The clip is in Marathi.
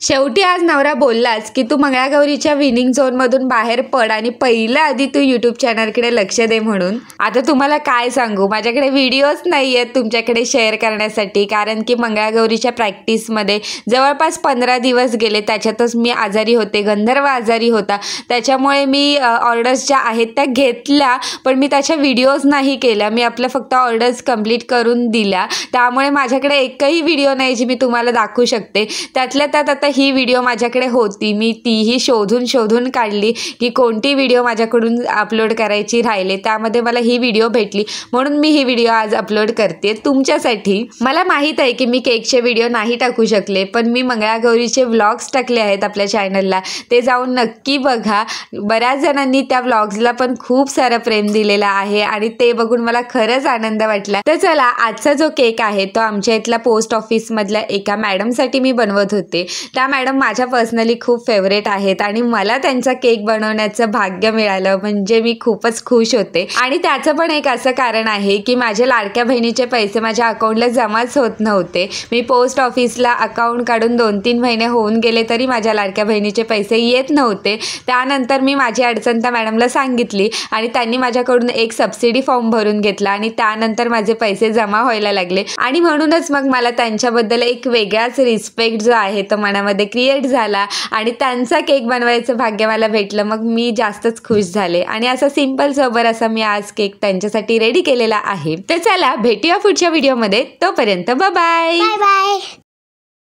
शेवटी आज नवरा बोललाच की तू मंगळागौरीच्या विनिंग झोनमधून बाहेर पड आणि पहिल्या आधी तू यूट्यूब चॅनलकडे लक्ष दे म्हणून. आता तुम्हाला काय सांगू, माझ्याकडे व्हिडिओज नाही आहेत तुमच्याकडे शेअर करण्यासाठी, कारण की मंगळागौरीच्या प्रॅक्टिसमध्ये जवळपास 15 दिवस गेले. त्याच्यातच मी आजारी होते, गंधर्व आजारी होता. त्याच्यामुळे मी ऑर्डर्स ज्या आहेत त्या घेतल्या, पण मी त्याच्या व्हिडिओज नाही केल्या. मी आपलं फक्त ऑर्डर्स कंप्लीट करून दिल्या. त्यामुळे माझ्याकडे एकही व्हिडिओ नाही जी मी तुम्हाला दाखवू शकते. त्यातल्या त्यात आता ही व्हिडिओ माझ्याकडे होती, मी तीही शोधून काढली की कोणती व्हिडिओ माझ्याकडून अपलोड करायची राहिले. त्यामध्ये मला ही व्हिडिओ भेटली, म्हणून मी ही व्हिडिओ आज अपलोड करते तुमच्यासाठी. मला माहीत आहे की मी केकचे व्हिडिओ नाही टाकू शकले, पण मी मंगळागौरीचे व्लॉग्स टाकले आहेत आपल्या चॅनलला, ते जाऊन नक्की बघा. बऱ्याच जणांनी त्या व्लॉग्सला पण खूप सारं प्रेम दिलेलं आहे आणि ते बघून मला खरंच आनंद वाटला. तर चला, आजचा जो केक आहे तो आमच्या इथल्या पोस्ट ऑफिसमधल्या एका मॅडमसाठी मी बनवत होते. त्या मॅडम माझ्या पर्सनली खूप फेवरेट आहेत आणि मला त्यांचा केक बनवण्याचं भाग्य मिळालं म्हणजे मी खूपच खुश होते. आणि त्याचं पण एक असं कारण आहे की माझ्या लाडक्या बहिणीचे पैसे माझ्या अकाउंटला जमाच होत नव्हते. मी पोस्ट ऑफिसला अकाउंट काढून 2-3 महिने होऊन गेले तरी माझ्या लाडक्या बहिणीचे पैसे येत नव्हते. त्यानंतर मी माझी अडचण त्या मॅडमला सांगितली आणि त्यांनी माझ्याकडून एक सबसिडी फॉर्म भरून घेतला आणि त्यानंतर माझे पैसे जमा व्हायला लागले. आणि म्हणूनच मग मला त्यांच्याबद्दल एक वेगळाच रिस्पेक्ट जो आहे तो मनामध्ये क्रिएट झाला आणि त्यांचा केक बनवायचं भाग्य मला भेटलं. मग मी जास्तच खुश झाले आणि असा सिंपल सोबर असा मी आज केक त्यांच्यासाठी रेडी केलेला आहे. तर चला, भेटूया पुढच्या व्हिडिओमध्ये. तोपर्यंत बाय बाय.